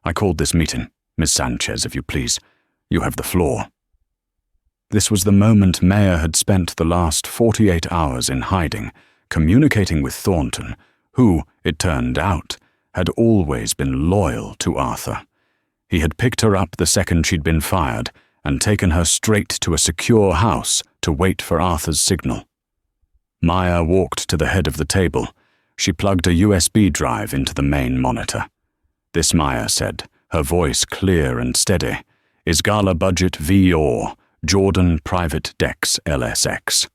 "I called this meeting. Miss Sanchez, if you please. You have the floor." This was the moment Mayer had spent the last 48 hours in hiding, communicating with Thornton, who, it turned out, had always been loyal to Arthur. He had picked her up the second she'd been fired and taken her straight to a secure house to wait for Arthur's signal. Maya walked to the head of the table. She plugged a USB drive into the main monitor. "This," Maya said, her voice clear and steady, "is Gala Budget V-OR, Jordan Private Dex LSX.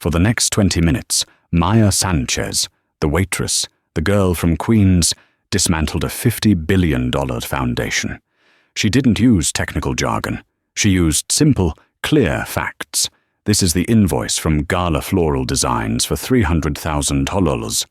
For the next 20 minutes, Maya Sanchez, the waitress, the girl from Queens, dismantled a $50 billion foundation. She didn't use technical jargon. She used simple, clear facts. This is the invoice from Gala Floral Designs for $300,000.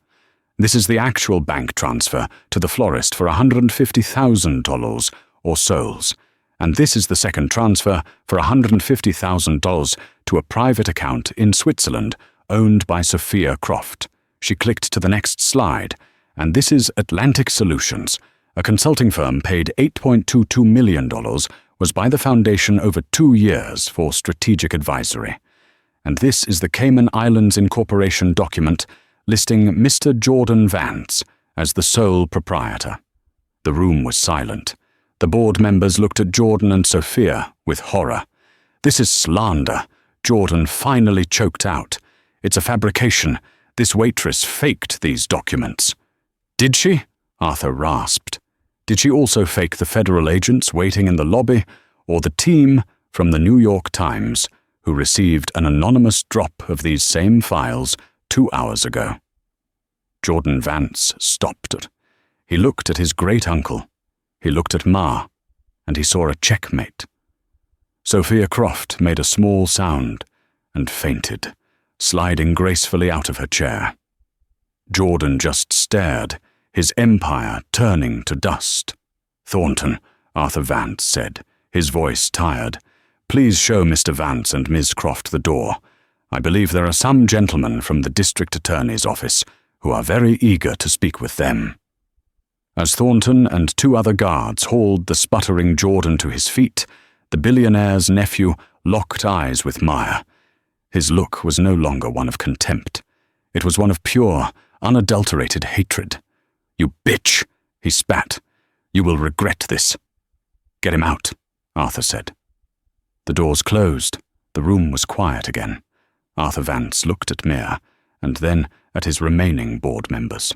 This is the actual bank transfer to the florist for $150,000 or souls. And this is the second transfer for $150,000 to a private account in Switzerland owned by Sophia Croft." She clicked to the next slide. "And this is Atlantic Solutions. A consulting firm paid $8.22 million was by the foundation over 2 years for strategic advisory. And this is the Cayman Islands Incorporation document listing Mr. Jordan Vance as the sole proprietor." The room was silent. The board members looked at Jordan and Sophia with horror. "This is slander," Jordan finally choked out. "It's a fabrication. This waitress faked these documents." "Did she?" Arthur rasped. "Did she also fake the federal agents waiting in the lobby, or the team from the New York Times who received an anonymous drop of these same files 2 hours ago?" Jordan Vance stopped. He looked at his great-uncle. He looked at Ma, and he saw a checkmate. Sophia Croft made a small sound and fainted, sliding gracefully out of her chair. Jordan just stared, his empire turning to dust. "Thornton," Arthur Vance said, his voice tired, "please show Mr. Vance and Ms. Croft the door. I believe there are some gentlemen from the district attorney's office who are very eager to speak with them." As Thornton and 2 other guards hauled the sputtering Jordan to his feet, the billionaire's nephew locked eyes with Maya. His look was no longer one of contempt. It was one of pure, unadulterated hatred. "You bitch," he spat. "You will regret this." "Get him out," Arthur said. The doors closed. The room was quiet again. Arthur Vance looked at Mir, and then at his remaining board members.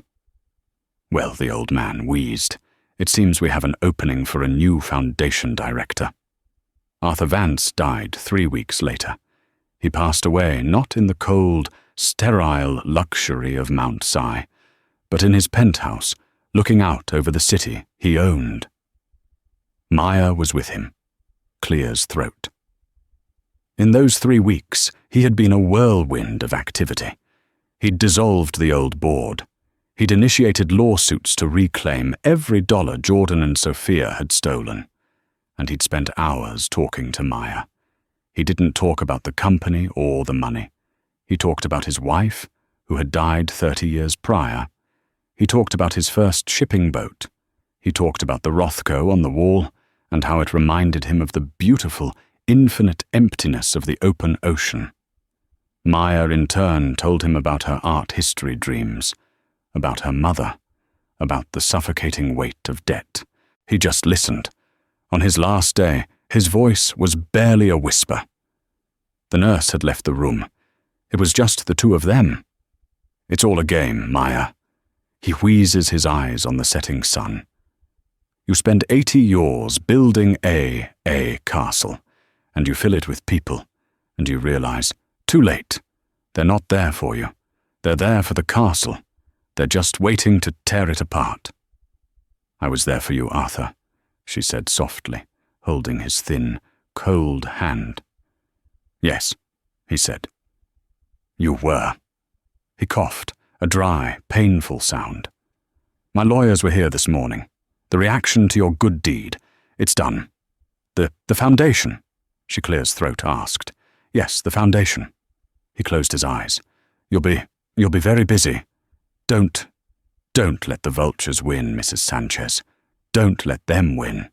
"Well," the old man wheezed, "it seems we have an opening for a new foundation director." Arthur Vance died 3 weeks later. He passed away not in the cold, sterile luxury of Mount Si, but in his penthouse, looking out over the city he owned. Maya was with him, Clear's throat. In those 3 weeks, he had been a whirlwind of activity. He'd dissolved the old board. He'd initiated lawsuits to reclaim every dollar Jordan and Sophia had stolen. And he'd spent hours talking to Maya. He didn't talk about the company or the money. He talked about his wife, who had died 30 years prior. He talked about his first shipping boat. He talked about the Rothko on the wall and how it reminded him of the beautiful, infinite emptiness of the open ocean. Maya, in turn, told him about her art history dreams, about her mother, about the suffocating weight of debt. He just listened. On his last day, his voice was barely a whisper. The nurse had left the room. It was just the two of them. It's all a game, Maya. He wheezes his eyes on the setting sun. You spend 80 years building a castle, and you fill it with people, and you realize, too late. They're not there for you. They're there for the castle. They're just waiting to tear it apart. I was there for you, Arthur, she said softly, holding his thin, cold hand. Yes, he said. You were. He coughed, a dry, painful sound. My lawyers were here this morning. The reaction to your good deed. It's done. The foundation, she clears throat asked. Yes, the foundation. He closed his eyes. You'll be very busy. Don't let the vultures win, Mrs. Sanchez. Don't let them win.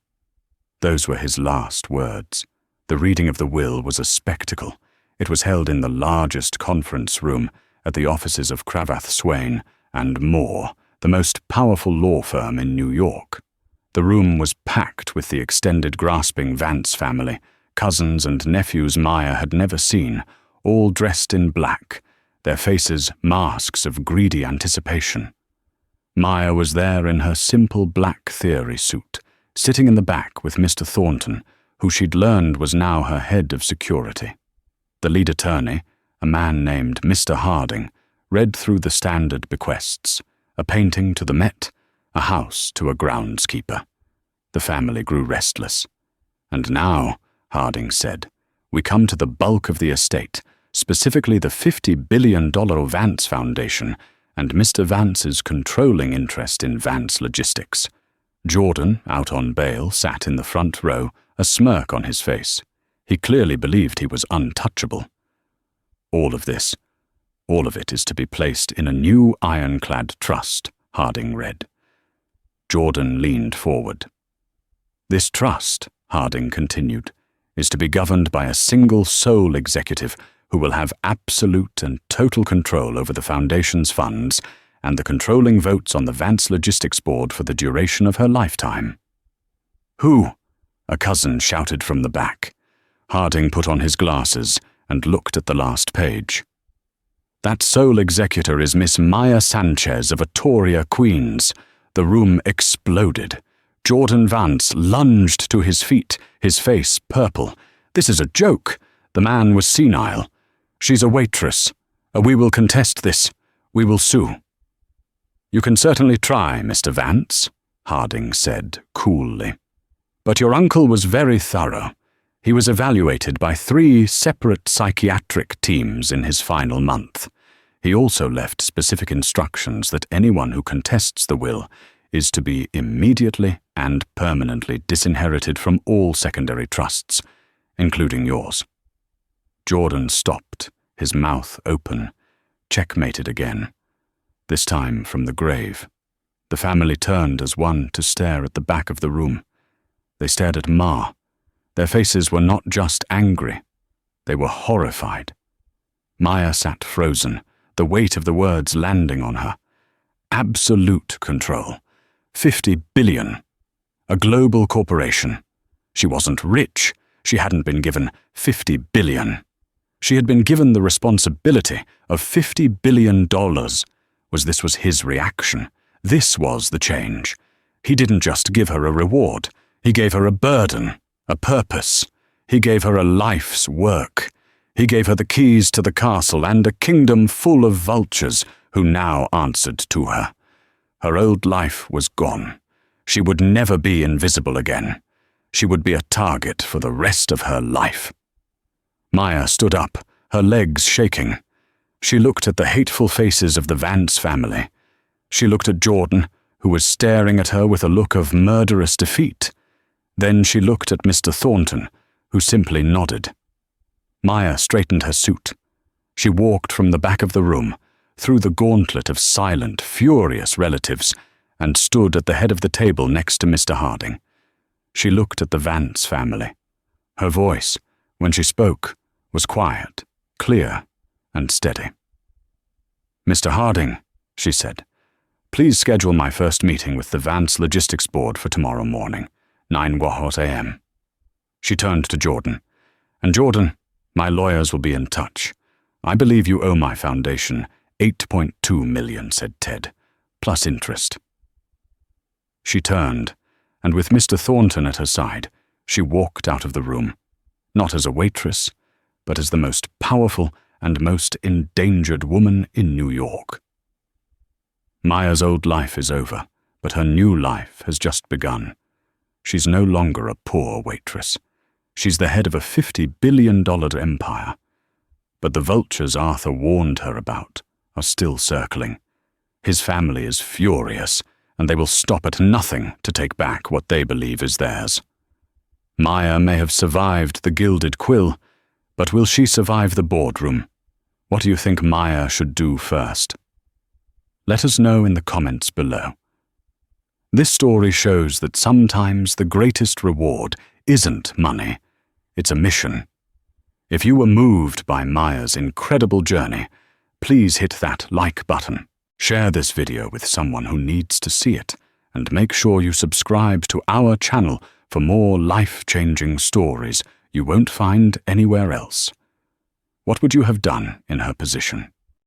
Those were his last words. The reading of the will was a spectacle. It was held in the largest conference room at the offices of Cravath Swaine and Moore, the most powerful law firm in New York. The room was packed with the extended grasping Vance family, cousins and nephews Maya had never seen, all dressed in black, their faces masks of greedy anticipation. Maya was there in her simple black theory suit, sitting in the back with Mr. Thornton, who she'd learned was now her head of security. The lead attorney, a man named Mr. Harding, read through the standard bequests, a painting to the Met, a house to a groundskeeper. The family grew restless. And now, Harding said, we come to the bulk of the estate, specifically the $50 billion Vance Foundation and Mr. Vance's controlling interest in Vance Logistics. Jordan, out on bail, sat in the front row, a smirk on his face. He clearly believed he was untouchable. All of it is to be placed in a new ironclad trust, Harding read. Jordan leaned forward. This trust, Harding continued, is to be governed by a single sole executive who will have absolute and total control over the Foundation's funds and the controlling votes on the Vance Logistics Board for the duration of her lifetime. Who? A cousin shouted from the back. Harding put on his glasses and looked at the last page. That sole executor is Miss Maya Sanchez of Atoria, Queens. The room exploded. Jordan Vance lunged to his feet, his face purple. This is a joke. The man was senile. She's a waitress. We will contest this. We will sue. You can certainly try, Mr. Vance, Harding said coolly. But your uncle was very thorough. He was evaluated by 3 separate psychiatric teams in his final month. He also left specific instructions that anyone who contests the will is to be immediately and permanently disinherited from all secondary trusts, including yours. Jordan stopped, his mouth open, checkmated again, this time from the grave. The family turned as one to stare at the back of the room. They stared at Ma. Their faces were not just angry. They were horrified. Maya sat frozen, the weight of the words landing on her. Absolute control. 50 billion. A global corporation. She wasn't rich. She hadn't been given 50 billion. She had been given the responsibility of $50 billion. This was his reaction. This was the change. He didn't just give her a reward. He gave her a burden, a purpose. He gave her a life's work. He gave her the keys to the castle and a kingdom full of vultures who now answered to her. Her old life was gone. She would never be invisible again. She would be a target for the rest of her life. Maya stood up, her legs shaking. She looked at the hateful faces of the Vance family. She looked at Jordan, who was staring at her with a look of murderous defeat. Then she looked at Mr. Thornton, who simply nodded. Maya straightened her suit. She walked from the back of the room, through the gauntlet of silent, furious relatives, and stood at the head of the table next to Mr. Harding. She looked at the Vance family. Her voice, when she spoke, was quiet, clear, and steady. "Mr. Harding," she said, "please schedule my first meeting with the Vance Logistics Board for tomorrow morning, 9 a.m. She turned to Jordan. "And Jordan, my lawyers will be in touch. I believe you owe my foundation $8.2 million, said Ted, plus interest." She turned, and with Mr. Thornton at her side, she walked out of the room, not as a waitress, but as the most powerful and most endangered woman in New York. Maya's old life is over, but her new life has just begun. She's no longer a poor waitress. She's the head of a $50 billion empire. But the vultures Arthur warned her about are still circling. His family is furious, and they will stop at nothing to take back what they believe is theirs. Maya may have survived the gilded quill, but will she survive the boardroom? What do you think Maya should do first? Let us know in the comments below. This story shows that sometimes the greatest reward isn't money, it's a mission. If you were moved by Maya's incredible journey, please hit that like button. Share this video with someone who needs to see it, and make sure you subscribe to our channel for more life-changing stories you won't find anywhere else. What would you have done in her position?